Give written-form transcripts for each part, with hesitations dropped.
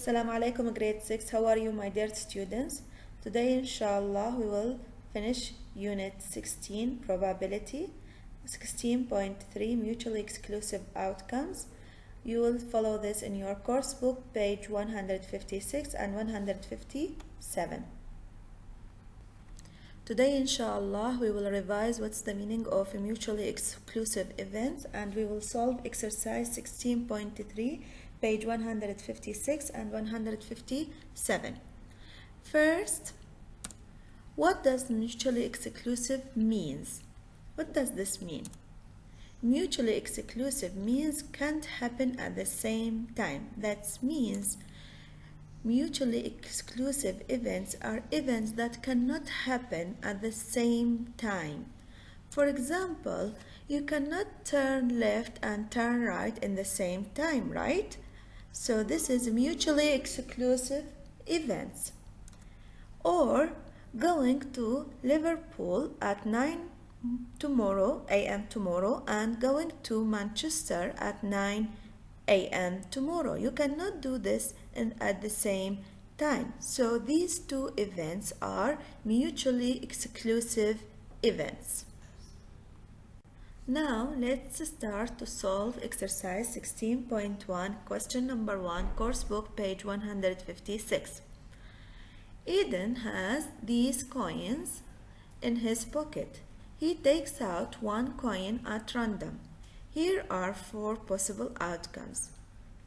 Assalamu alaikum grade 6. How are you my dear students? Today inshallah we will finish unit 16 probability 16.3 mutually exclusive outcomes. You will follow this in your course book page 156 and 157. Today inshallah we will revise what's the meaning of a mutually exclusive events, and we will solve exercise 16.3 page 156 and 157. First, what does mutually exclusive means? What does this mean? Mutually exclusive means can't happen at the same time. That means mutually exclusive events are events that cannot happen at the same time. For example, you cannot turn left and turn right in the same time, right? So this is mutually exclusive events. Or going to Liverpool at 9 a.m. tomorrow and going to Manchester at 9 a.m. tomorrow. You cannot do this at the same time. So these two events are mutually exclusive events. Now let's start to solve exercise 16.1, question number 1, course book page 156. Eden has these coins in his pocket. He takes out one coin at random. Here are 4 possible outcomes.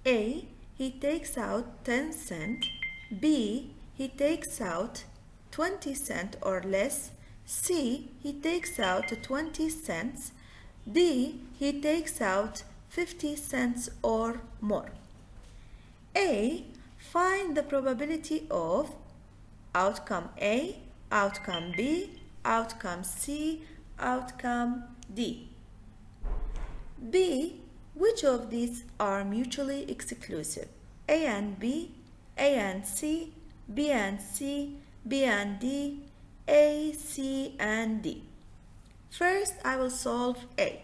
A. He takes out 10 cents. B. He takes out 20 cents or less. C. He takes out 20 cents. D. He takes out 50 cents or more. A. Find the probability of outcome A, outcome B, outcome C, outcome D. B. Which of these are mutually exclusive? A and B, A and C, B and C, B and D, A, C and D. First, I will solve A.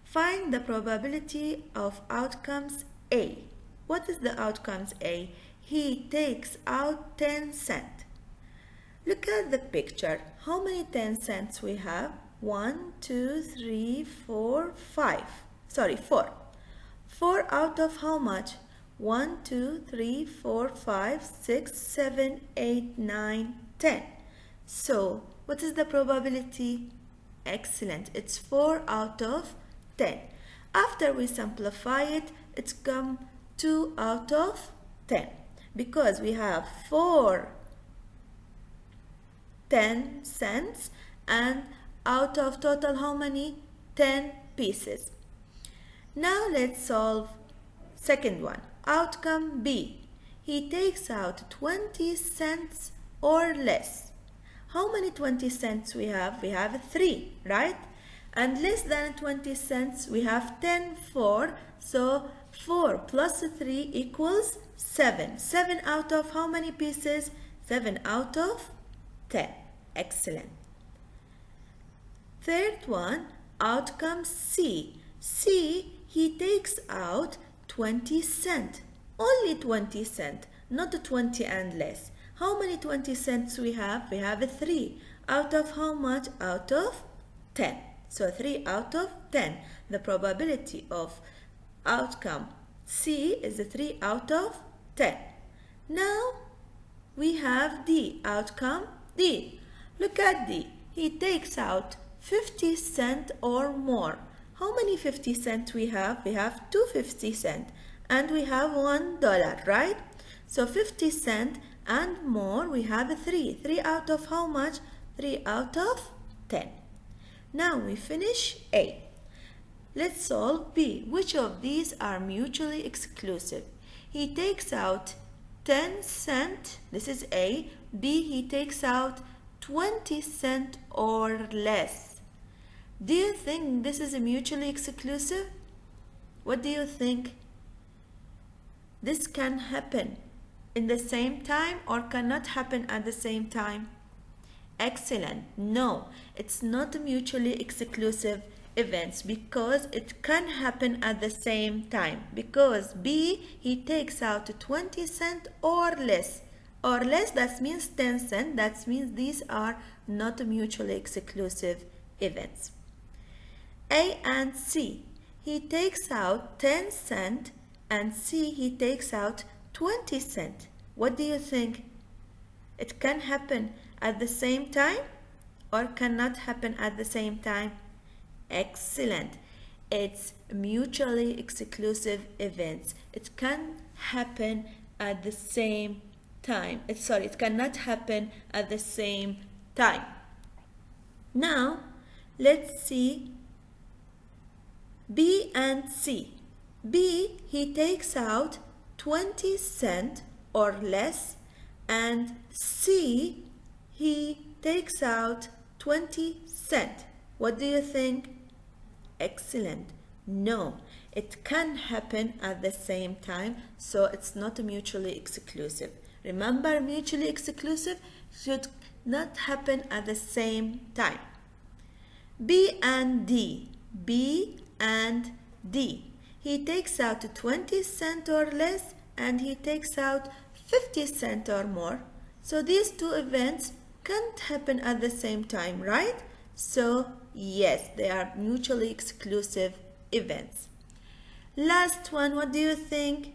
Find the probability of outcomes A. What is the outcomes A? He takes out 10 cents. Look at the picture. How many 10 cents we have? 1, 2, 3, 4, 5. Sorry, 4. 4 out of how much? 1, 2, 3, 4, 5, 6, 7, 8, 9, 10. So, what is the probability? Excellent. It's 4 out of 10. After we simplify it, it's come 2 out of 10. Because we have 4 10 cents and out of total how many? 10 pieces. Now let's solve second one. Outcome B. He takes out 20 cents or less. How many 20 cents we have? We have 3, right? And less than 20 cents we have 10, 4. So 4 plus 3 equals 7. 7 out of how many pieces? 7 out of 10. Excellent. Third one, outcome C. C, he takes out 20 cents. Only 20 cents, not 20 and less. How many 20 cents we have? We have 3. Out of how much? Out of 10. So 3 out of 10. The probability of outcome C is 3 out of 10. Now we have D. Outcome D. Look at D. He takes out 50 cents or more. How many 50 cents we have? We have 2 50 cents and we have $1, right? So 50 cents and more we have 3. 3 out of how much? 3 out of 10. Now we finish A. Let's solve B. Which of these are mutually exclusive? He takes out 10 cents. This is A. B. He takes out 20 cents or less. Do you think this is a mutually exclusive? What do you think? This can happen in the same time or cannot happen at the same time? Excellent. No, it's not a mutually exclusive events because it can happen at the same time. Because B, he takes out 20 cents or less. Or less, that means 10 cents. That means these are not mutually exclusive events. A and C, he takes out 10 cents and C, he takes out 20 cents. What do you think? It can happen at the same time or cannot happen at the same time? Excellent. It's mutually exclusive events. It can happen at the same time. It cannot happen at the same time. Now, let's see B and C. B, he takes out 20 cents or less, and C, he takes out 20 cents. What do you think? Excellent. No, it can happen at the same time, so it's not mutually exclusive. Remember, mutually exclusive should not happen at the same time. B and D. B and D. He takes out 20 cents or less and he takes out 50 cents or more. So these two events can't happen at the same time, right? So yes, they are mutually exclusive events. Last one, what do you think?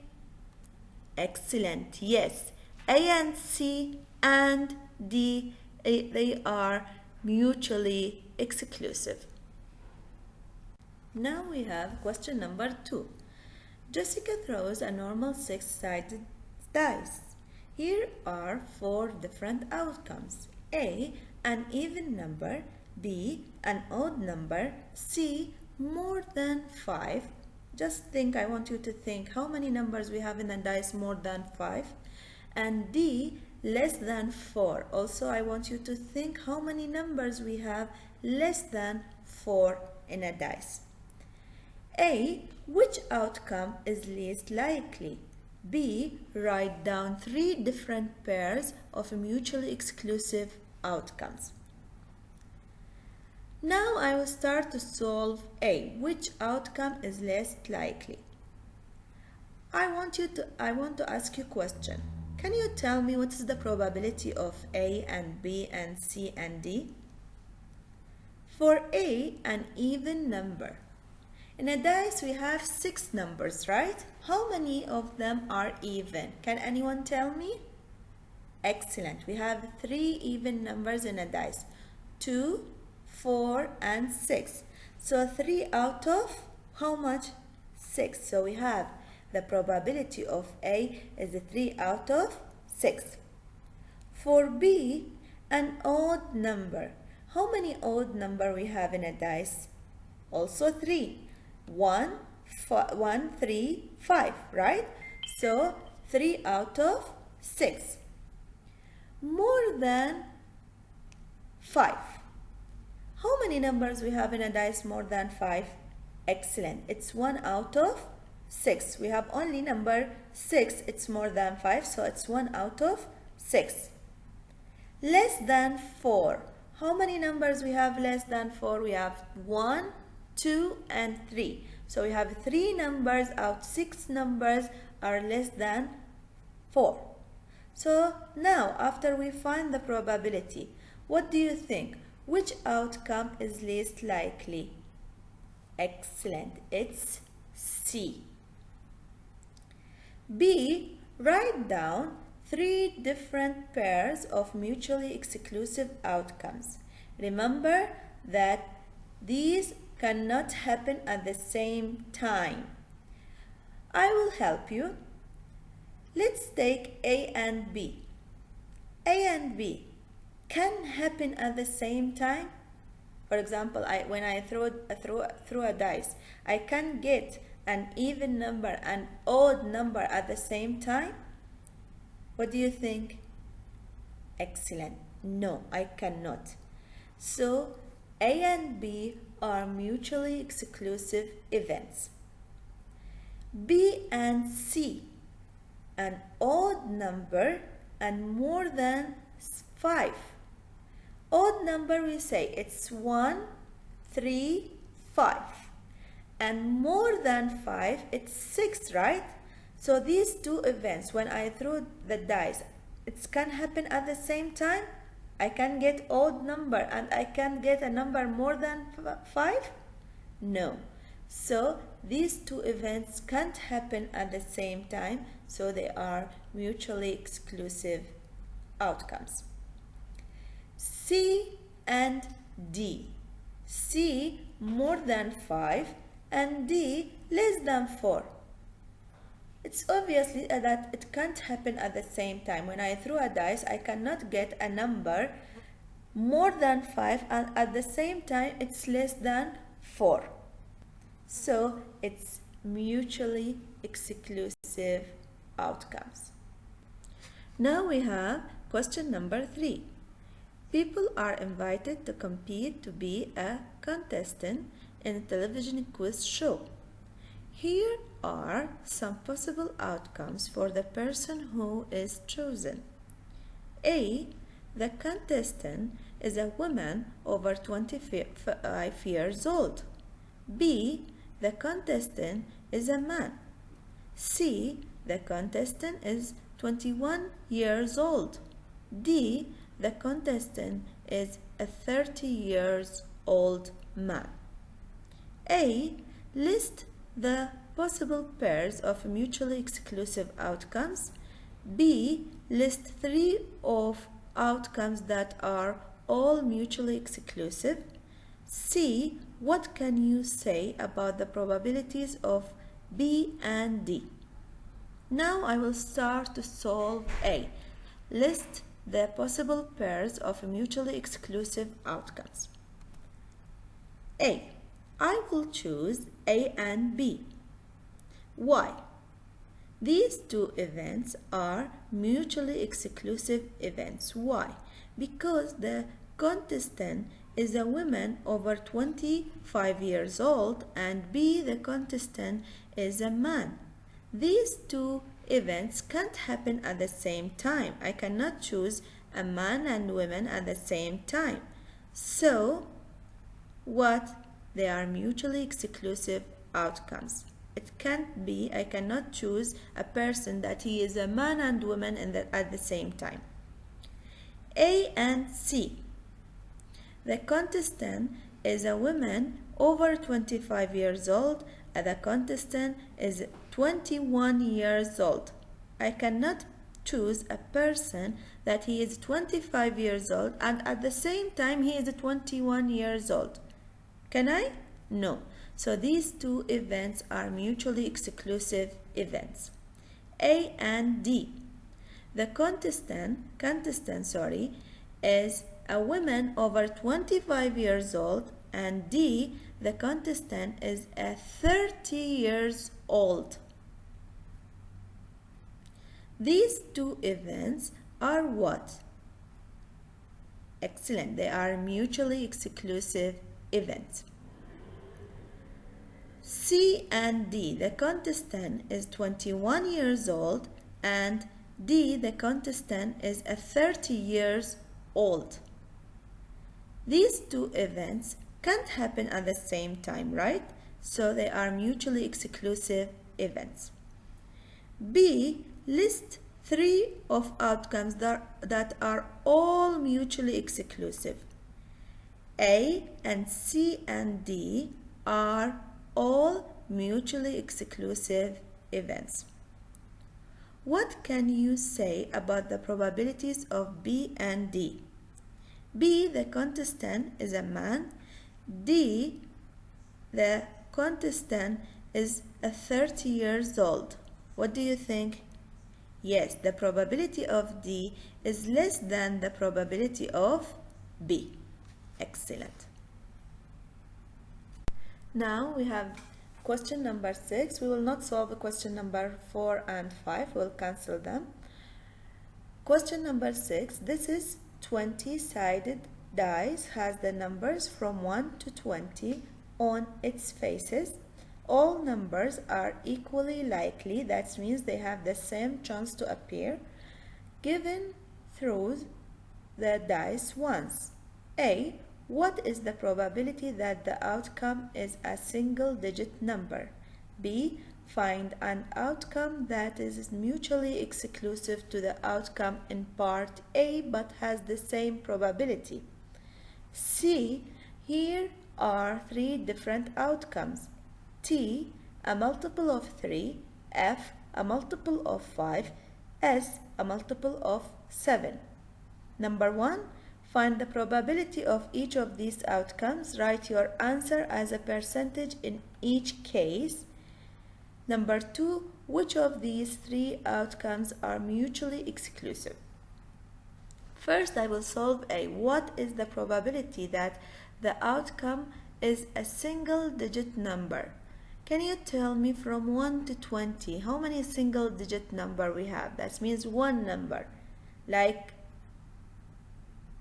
Excellent. Yes, A and C and D, they are mutually exclusive. Now we have question number 2. Jessica throws a normal 6-sided dice. Here are 4 different outcomes. A, an even number. B, an odd number. C, more than 5. Just think, I want you to think how many numbers we have in a dice more than 5. And D, less than 4. Also, I want you to think how many numbers we have less than 4 in a dice. A, which outcome is least likely? B, write down 3 different pairs of mutually exclusive outcomes. Now I will start to solve A, which outcome is least likely. I want to ask you a question. Can you tell me what is the probability of A and B and C and D? For A, an even number. In a dice we have 6 numbers, right? How many of them are even? Can anyone tell me? Excellent. We have 3 even numbers in a dice. 2, 4, and 6. So 3 out of how much? 6. So we have the probability of A is 3 out of 6. For B, an odd number. How many odd number we have in a dice? Also 3. 1, 3, 5, right? So 3 out of 6. More than 5. How many numbers we have in a dice more than 5? Excellent. It's 1 out of 6. We have only number 6. It's more than 5, so it's 1 out of 6. Less than 4. How many numbers we have less than 4? We have 1, 2, and 3. So we have 3 numbers out 6 numbers are less than 4. So now after we find the probability, what do you think? Which outcome is least likely? Excellent. It's C. B, write down 3 different pairs of mutually exclusive outcomes. Remember that these cannot happen at the same time. I will help you. Let's take A and B. A and B can happen at the same time. For example, when I throw a dice, I can get an even number and odd number at the same time. What do you think? Excellent. No, I cannot. So A and B are mutually exclusive events. B and C, an odd number and more than 5. Odd number we say it's 1, 3, 5. And more than 5, it's 6, right? So these two events, when I throw the dice, it can happen at the same time. I can get odd number and I can get a number more than 5? No. So these two events can't happen at the same time, so they are mutually exclusive outcomes. C and D. C more than 5 and D less than 4. It's obviously that it can't happen at the same time. When I throw a dice, I cannot get a number more than 5 and at the same time it's less than 4. So it's mutually exclusive outcomes. Now we have question number 3. People are invited to compete to be a contestant in a television quiz show. Here are some possible outcomes for the person who is chosen. A. The contestant is a woman over 25 years old. B. The contestant is a man. C. The contestant is 21 years old. D. The contestant is a 30 years old man. A. List the possible pairs of mutually exclusive outcomes. B. List 3 of outcomes that are all mutually exclusive. C. What can you say about the probabilities of B and D? Now I will start to solve A. List the possible pairs of mutually exclusive outcomes. A. I will choose A and B. Why? These two events are mutually exclusive events. Why? Because the contestant is a woman over 25 years old and B, the contestant, is a man. These two events can't happen at the same time. I cannot choose a man and woman at the same time. So, what? They are mutually exclusive outcomes. It can't be, I cannot choose a person that he is a man and woman at the same time. A and C. The contestant is a woman over 25 years old and the contestant is 21 years old. I cannot choose a person that he is 25 years old and at the same time he is 21 years old. Can I? No. So these two events are mutually exclusive events. A and D. The contestant is a woman over 25 years old and D, the contestant, is a 30 years old. These two events are what? Excellent. They are mutually exclusive events. C and D. The contestant is 21 years old and D, the contestant, is a 30 years old. These two events can't happen at the same time, right? So they are mutually exclusive events. B. List 3 of outcomes that are all mutually exclusive. A and C and D are all mutually exclusive events. What can you say about the probabilities of B and D? B, the contestant, is a man. D, the contestant, is a 30 years old. What do you think? Yes, the probability of D is less than the probability of B. Excellent. Now we have question number 6. We will not solve the question number 4 and 5. We'll cancel them. Question number 6. This is 20-sided dice, has the numbers from 1 to 20 on its faces. All numbers are equally likely. That means they have the same chance to appear. Given through the dice once. A. What is the probability that the outcome is a single-digit number? B. Find an outcome that is mutually exclusive to the outcome in part A but has the same probability. C. Here are three different outcomes. T. A multiple of 3. F. A multiple of 5. S. A multiple of 7. Number 1. Find the probability of each of these outcomes. Write your answer as a percentage in each case. Number 2. Which of these three outcomes are mutually exclusive? First, I will solve A. What is the probability that the outcome is a single-digit number? Can you tell me from 1 to 20 how many single-digit number we have? That means one number. Like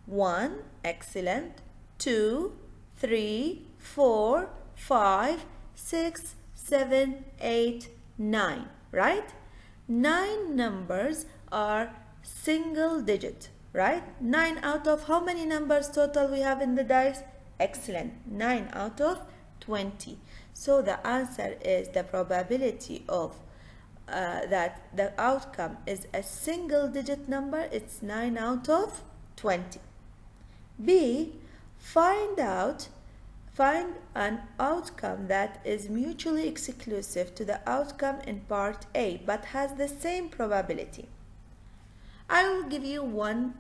1, excellent, 2, 3, 4, 5, 6, 7, 8, 9, right? 9 numbers are single digit, right? 9 out of how many numbers total we have in the dice? Excellent, 9 out of 20. So the answer is the probability of that the outcome is a single digit number. It's 9 out of 20. B. Find an outcome that is mutually exclusive to the outcome in part A but has the same probability. I will give you one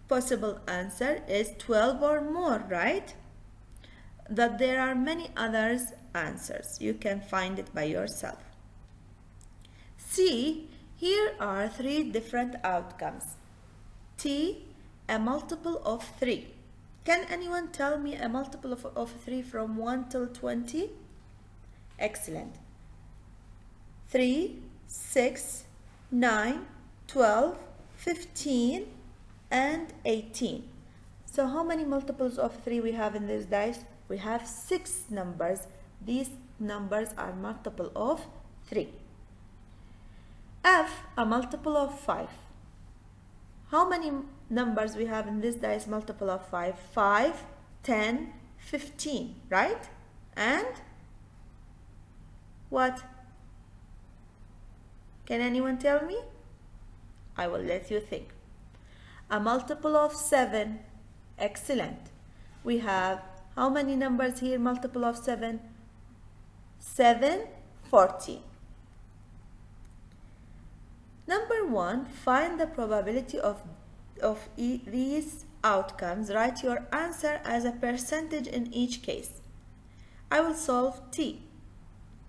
possible answer is 12 or more, right? That there are many others answers. You can find it by yourself. C. Here are three different outcomes. T. A multiple of 3. Can anyone tell me a multiple of 3 from 1 till 20? Excellent. 3, 6, 9, 12, 15, and 18. So how many multiples of 3 we have in this dice? We have 6 numbers. These numbers are multiple of 3. F. A multiple of 5. How many numbers we have in this dice multiple of 5? 5, 10, 15, right? And what? Can anyone tell me? I will let you think. A multiple of 7. Excellent. We have how many numbers here multiple of 7? 7, 14. Number 1, find the probability of these outcomes. Write your answer as a percentage in each case. I will solve T.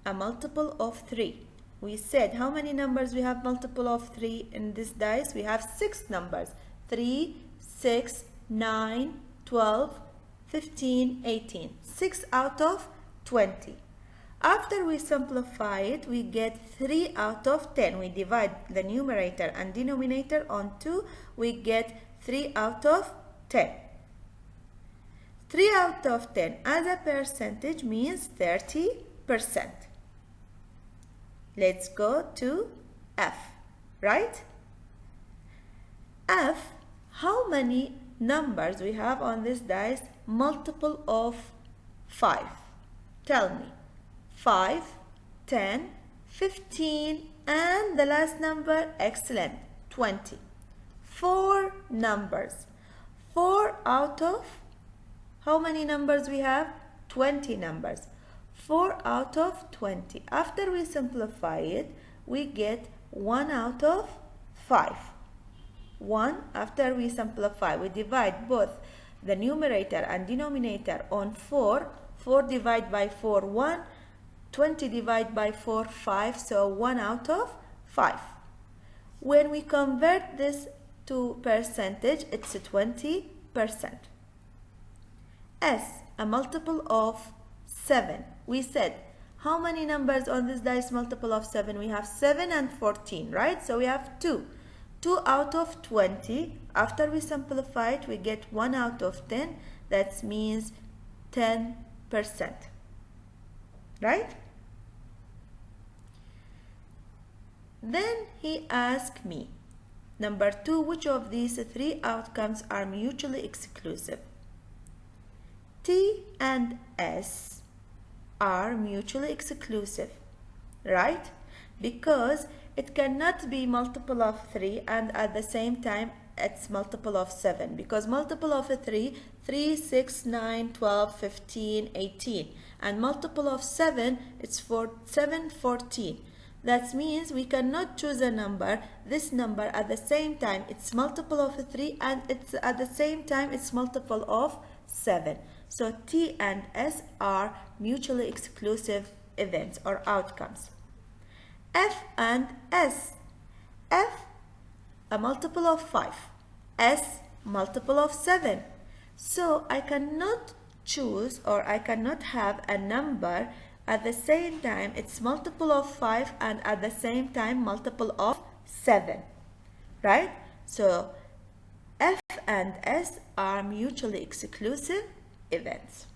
A multiple of 3. We said how many numbers we have multiple of 3 in this dice? We have 6 numbers. 3, 6, 9, 12, 15, 18. 6 out of 20. After we simplify it, we get 3 out of 10. We divide the numerator and denominator on 2. We get 3 out of 10. 3 out of 10 as a percentage means 30%. Let's go to F, right? F, how many numbers we have on this dice multiple of 5? Tell me. 5, 10, 15, and the last number, excellent, 20. 4 numbers. 4 out of how many numbers we have? 20 numbers. 4 out of 20. After we simplify it, we get 1 out of 5. 1 after we simplify. We divide both the numerator and denominator on 4. 4 divided by 4, 1. 20 divided by 4, 5, so 1 out of 5. When we convert this to percentage, it's 20%. S, a multiple of 7. We said, how many numbers on this dice multiple of 7? We have 7 and 14, right? So we have 2. 2 out of 20. After we simplify it, we get 1 out of 10. That means 10%. Right? Then he asked me, number 2, which of these 3 outcomes are mutually exclusive? T and S are mutually exclusive, right? Because it cannot be multiple of 3 and at the same time it's multiple of 7, because multiple of 3, 6, 9, 12, 15, 18, and multiple of 7, it's 7, 14. That means we cannot choose a number, this number at the same time it's multiple of 3 and it's at the same time it's multiple of 7. So T and S are mutually exclusive events or outcomes. F and S. F, a multiple of 5. S, multiple of 7. So I cannot choose or I cannot have a number at the same time it's multiple of 5 and at the same time multiple of 7. Right? So F and S are mutually exclusive events.